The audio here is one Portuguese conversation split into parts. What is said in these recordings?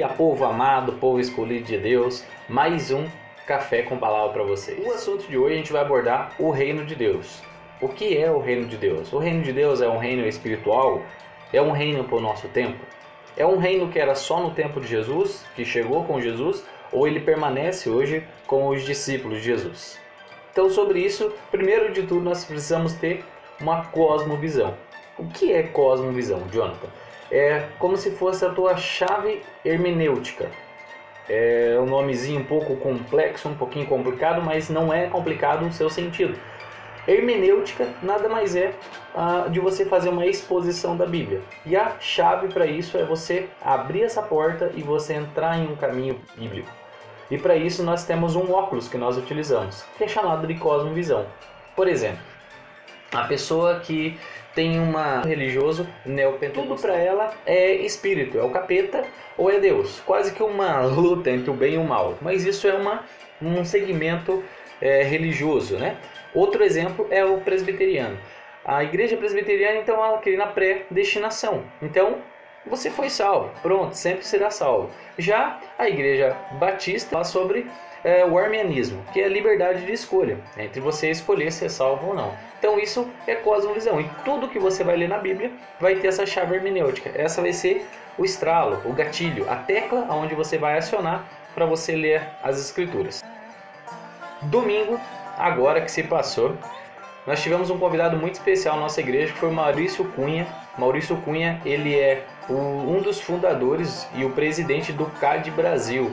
dia, povo amado, povo escolhido de Deus. Mais um Café com Palavra para vocês. O assunto de hoje a gente vai abordar o reino de Deus. O que é o reino de Deus? O reino de Deus é um reino espiritual? É um reino para o nosso tempo? É um reino que era só no tempo de Jesus, que chegou com Jesus, ou ele permanece hoje com os discípulos de Jesus? Então, sobre isso, primeiro de tudo, nós precisamos ter uma cosmovisão. O que é cosmovisão, Jonathan? É como se fosse a tua chave hermenêutica. É um nomezinho um pouco complexo, um pouquinho complicado, mas não é complicado no seu sentido. Hermenêutica nada mais é de você fazer uma exposição da Bíblia. E a chave para isso é você abrir essa porta e você entrar em um caminho bíblico. E para isso nós temos um óculos que nós utilizamos, que é chamado de cosmovisão. Por exemplo, a pessoa que tem uma religioso neopentecostal, tudo para ela é espírito, é o capeta ou é Deus. Quase que uma luta entre o bem e o mal. Mas isso é um segmento religioso, né? Outro exemplo é o presbiteriano. A igreja presbiteriana, então, ela crê na predestinação. Então, você foi salvo, pronto, sempre será salvo. Já a igreja batista fala sobre o arminianismo, que é a liberdade de escolha, entre você escolher ser salvo ou não. Então isso é cosmovisão, e tudo que você vai ler na Bíblia vai ter essa chave hermenêutica. Essa vai ser o estralo, o gatilho, a tecla onde você vai acionar para você ler as escrituras. Domingo, agora que se passou, nós tivemos um convidado muito especial na nossa igreja, que foi o Maurício Cunha. Maurício Cunha, ele é um dos fundadores e o presidente do CAD Brasil.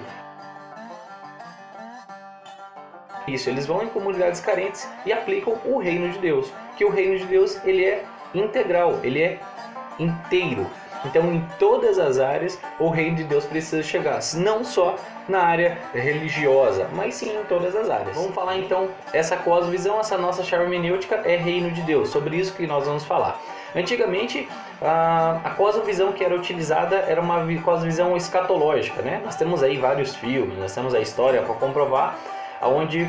Isso, eles vão em comunidades carentes e aplicam o reino de Deus. Que o reino de Deus, ele é integral, ele é inteiro. Então, em todas as áreas, o reino de Deus precisa chegar, não só na área religiosa, mas sim em todas as áreas. Vamos falar então, essa cosmovisão, essa nossa chave hermenêutica é reino de Deus, sobre isso que nós vamos falar. Antigamente, a cosmovisão que era utilizada era uma cosmovisão escatológica, né? Nós temos aí vários filmes, nós temos a história para comprovar, onde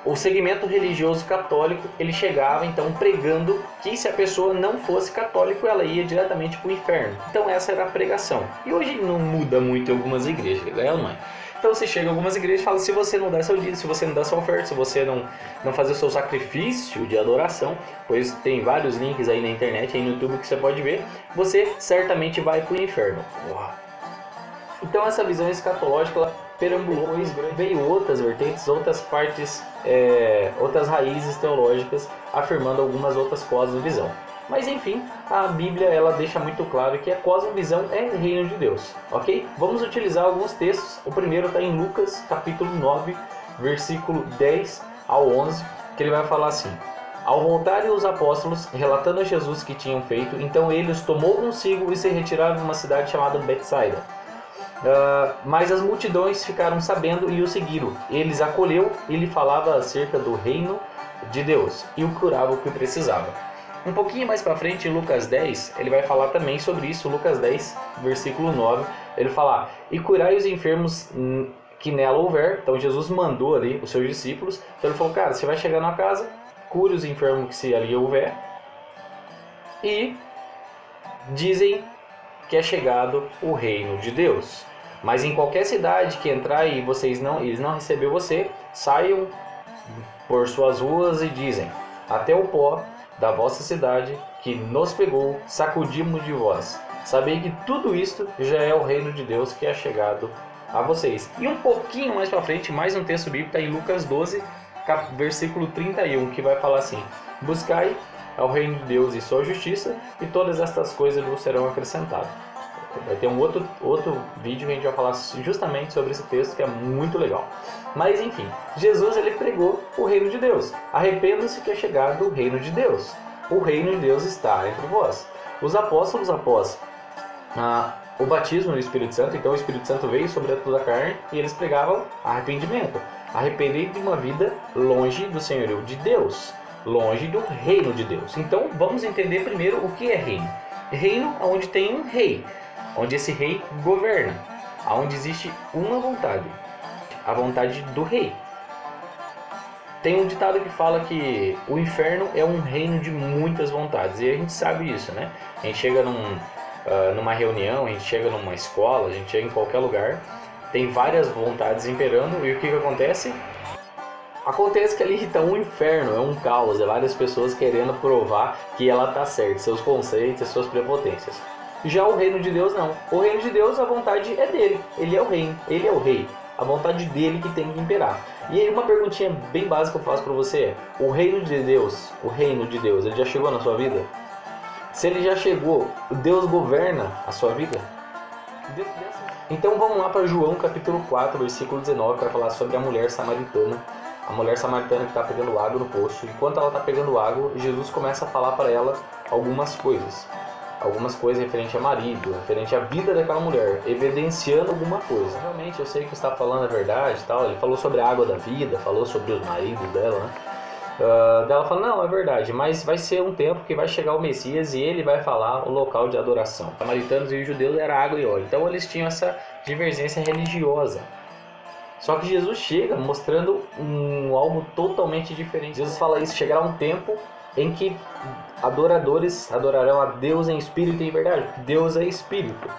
o segmento religioso católico ele chegava então pregando que se a pessoa não fosse católico ela ia diretamente para o inferno. Então essa era a pregação. E hoje não muda muito em algumas igrejas, é ou não é? Então você chega em algumas igrejas e fala, se você não der seu dízimo, se você não der sua oferta, se você não fazer o seu sacrifício de adoração, pois tem vários links aí na internet, aí no YouTube que você pode ver, você certamente vai para o inferno. Uau. Então essa visão escatológica ela perambulou, veio outras vertentes, outras partes, outras raízes teológicas afirmando algumas outras cosmovisão. Mas enfim, a Bíblia ela deixa muito claro que a cosmovisão é reino de Deus, ok? Vamos utilizar alguns textos. O primeiro está em Lucas capítulo 9, versículo 10 ao 11, que ele vai falar assim: ao voltarem os apóstolos, relatando a Jesus que tinham feito, então ele os tomou consigo e se retiraram de uma cidade chamada Betsaida. Mas as multidões ficaram sabendo e o seguiram. Eles acolheu e lhe falava acerca do reino de Deus e o curava o que precisava. Um pouquinho mais para frente, em Lucas 10, ele vai falar também sobre isso. Lucas 10, versículo 9, ele fala: e curai os enfermos que nela houver. Então Jesus mandou ali os seus discípulos. Então ele falou, cara, você vai chegar na casa, cure os enfermos que se ali houver, e dizem que é chegado o reino de Deus. Mas em qualquer cidade que entrar e eles não receber você, saiam por suas ruas e dizem: até o pó da vossa cidade que nos pegou, sacudimos de vós. Sabei que tudo isto já é o reino de Deus que é chegado a vocês. E um pouquinho mais para frente, mais um texto bíblico está em Lucas 12, versículo 31, que vai falar assim: buscai ao reino de Deus e sua justiça, e todas estas coisas vos serão acrescentadas. Vai ter um outro vídeo que a gente vai falar justamente sobre esse texto, que é muito legal. Mas enfim, Jesus ele pregou o reino de Deus. Arrependam-se que é chegado o reino de Deus. O reino de Deus está entre vós. Os apóstolos, após o batismo no Espírito Santo, então o Espírito Santo veio sobre toda a carne e eles pregavam arrependimento. Arrepender de uma vida longe do senhorio de Deus, longe do reino de Deus. Então vamos entender primeiro o que é reino. Reino onde tem um rei, onde esse rei governa, onde existe uma vontade, a vontade do rei. Tem um ditado que fala que o inferno é um reino de muitas vontades, e a gente sabe isso, né? A gente chega numa reunião, a gente chega numa escola, a gente chega em qualquer lugar, tem várias vontades imperando, e o que acontece? Acontece que ali está um inferno, é um caos, é várias pessoas querendo provar que ela está certa, seus conceitos, suas prepotências. Já o reino de Deus não. O reino de Deus, a vontade é dele, ele é o reino, ele é o rei. A vontade dele que tem que imperar. E aí uma perguntinha bem básica que eu faço para você é: o reino de Deus, ele já chegou na sua vida? Se ele já chegou, Deus governa a sua vida? Então vamos lá para João capítulo 4, versículo 19, para falar sobre a mulher samaritana. A mulher samaritana que está pegando água no poço. Enquanto ela está pegando água, Jesus começa a falar para ela algumas coisas. Algumas coisas referente a marido, referente à vida daquela mulher, evidenciando alguma coisa. Realmente, eu sei que você está falando a verdade e tal. Ele falou sobre a água da vida, falou sobre os maridos dela, né? Ela fala, não, é verdade, mas vai ser um tempo que vai chegar o Messias e ele vai falar o local de adoração. Os samaritanos e os judeus era água e óleo, então eles tinham essa divergência religiosa. Só que Jesus chega mostrando algo totalmente diferente. Jesus fala isso, chegará um tempo em que adoradores adorarão a Deus em espírito e em verdade. Deus é espírito.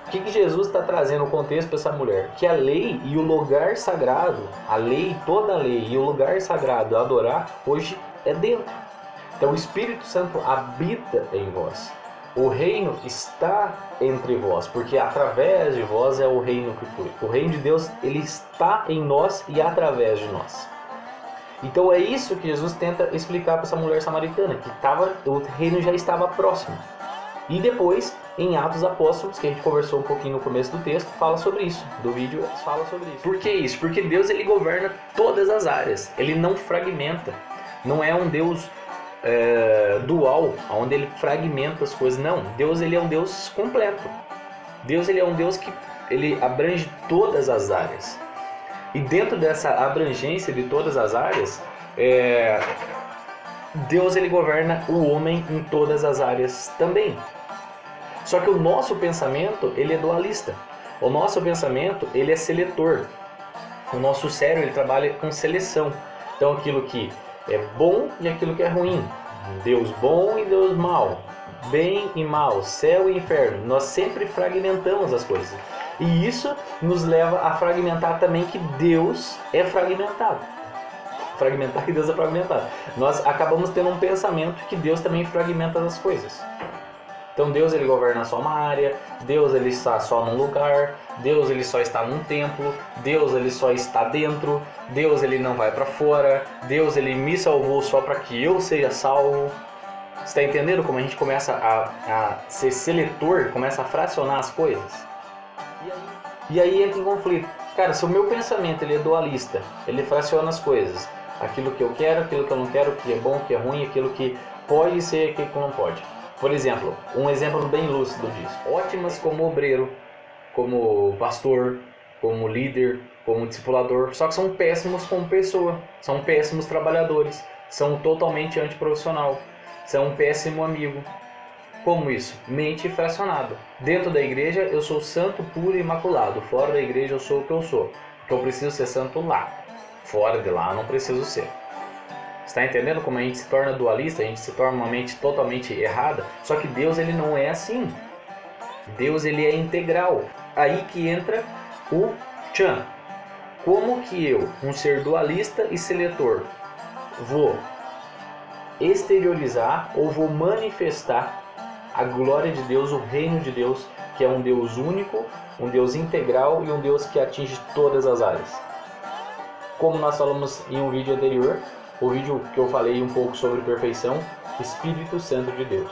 O que Jesus está trazendo no contexto para essa mulher? Que a lei e o lugar sagrado, a lei, toda a lei e o lugar sagrado a adorar, hoje é dentro. Então o Espírito Santo habita em vós. O reino está entre vós, porque através de vós é o reino que flui. O reino de Deus, ele está em nós e através de nós. Então é isso que Jesus tenta explicar para essa mulher samaritana, que o reino já estava próximo. E depois, em Atos Apóstolos, que a gente conversou um pouquinho no começo do texto, fala sobre isso. Do vídeo fala sobre isso. Por que isso? Porque Deus, ele governa todas as áreas. Ele não fragmenta. Não é um Deus dual, onde ele fragmenta as coisas. Não, Deus, ele é um Deus completo. Deus, ele é um Deus que ele abrange todas as áreas. E dentro dessa abrangência de todas as áreas, Deus, ele governa o homem em todas as áreas também. Só que o nosso pensamento, ele é dualista. O nosso pensamento, ele é seletor. O nosso cérebro, ele trabalha com seleção. Então aquilo que é bom e aquilo que é ruim. Deus bom e Deus mau. Bem e mal, céu e inferno. Nós sempre fragmentamos as coisas. E isso nos leva a fragmentar também que Deus é fragmentado. Fragmentar que Deus é fragmentado. Nós acabamos tendo um pensamento que Deus também fragmenta as coisas. Então Deus, ele governa só uma área, Deus, ele está só num lugar, Deus, ele só está num templo, Deus, ele só está dentro, Deus, ele não vai para fora, Deus, ele me salvou só para que eu seja salvo. Você está entendendo como a gente começa a ser seletor, começa a fracionar as coisas? E aí entra em conflito. Cara, se o meu pensamento, ele é dualista, ele fraciona as coisas, aquilo que eu quero, aquilo que eu não quero, o que é bom, o que é ruim, aquilo que pode ser, aquilo que não pode. Por exemplo, um exemplo bem lúcido disso. Ótimas como obreiro, como pastor, como líder, como discipulador, só que são péssimos como pessoa, são péssimos trabalhadores, são totalmente antiprofissional, são um péssimo amigo. Como isso? Mente fracionada. Dentro da igreja eu sou santo, puro e imaculado. Fora da igreja eu sou o que eu sou. Porque eu preciso ser santo lá. Fora de lá eu não preciso ser. Está entendendo como a gente se torna dualista? A gente se torna uma mente totalmente errada? Só que Deus, ele não é assim. Deus, ele é integral. Aí que entra o Chan. Como que eu, um ser dualista e seletor, vou exteriorizar ou vou manifestar a glória de Deus, o reino de Deus, que é um Deus único, um Deus integral e um Deus que atinge todas as áreas? Como nós falamos em um vídeo anterior, o vídeo que eu falei um pouco sobre perfeição, Espírito Santo de Deus.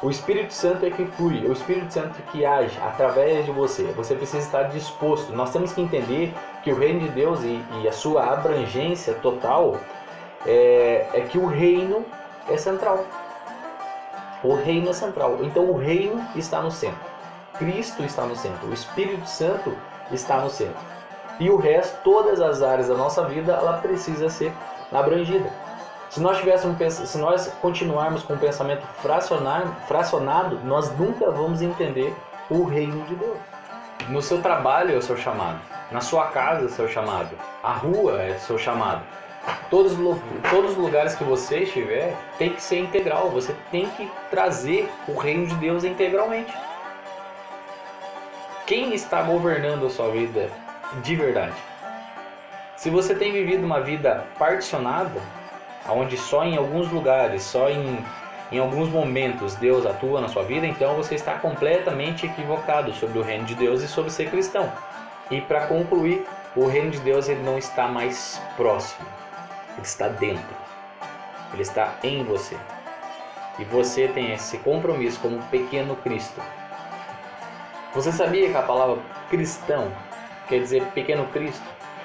O Espírito Santo é que flui, o Espírito Santo é que age através de você. Você precisa estar disposto. Nós temos que entender que o reino de Deus e a sua abrangência total é que o reino é central. O reino é central. Então o reino está no centro. Cristo está no centro. O Espírito Santo está no centro. E o resto, todas as áreas da nossa vida, ela precisa ser abrangida. Se nós continuarmos com um pensamento fracionado, nós nunca vamos entender o reino de Deus. No seu trabalho é o seu chamado. Na sua casa é o seu chamado. A rua é o seu chamado. Todos os lugares que você estiver tem que ser integral. Você tem que trazer o reino de Deus integralmente. Quem está governando a sua vida de verdade? Se você tem vivido uma vida particionada, onde só em alguns lugares, só em alguns momentos Deus atua na sua vida, então você está completamente equivocado sobre o reino de Deus e sobre ser cristão. E para concluir, o reino de Deus ele não está mais próximo, ele está dentro, ele está em você. E você tem esse compromisso como um pequeno Cristo. Você sabia que a palavra cristão quer dizer pequeno Cristo?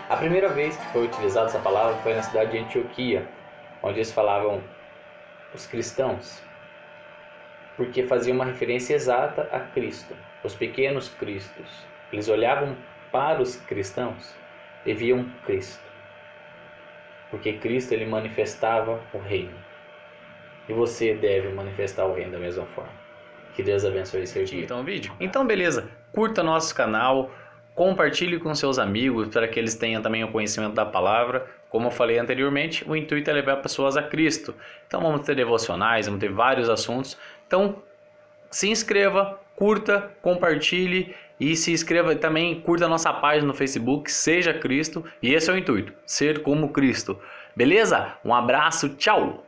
A primeira vez que foi utilizada essa palavra foi na cidade de Antioquia, onde eles falavam os cristãos, porque fazia uma referência exata a Cristo, os pequenos cristos. Eles olhavam para os cristãos e viam Cristo, porque Cristo ele manifestava o reino, e você deve manifestar o reino da mesma forma. Que Deus abençoe seu dia. Então, vídeo. Então, beleza. Curta nosso canal, compartilhe com seus amigos para que eles tenham também o conhecimento da palavra. Como eu falei anteriormente, o intuito é levar pessoas a Cristo. Então vamos ter devocionais, vamos ter vários assuntos. Então se inscreva, curta, compartilhe e se inscreva também, curta a nossa página no Facebook, Seja Cristo. E esse é o intuito, ser como Cristo. Beleza? Um abraço, tchau!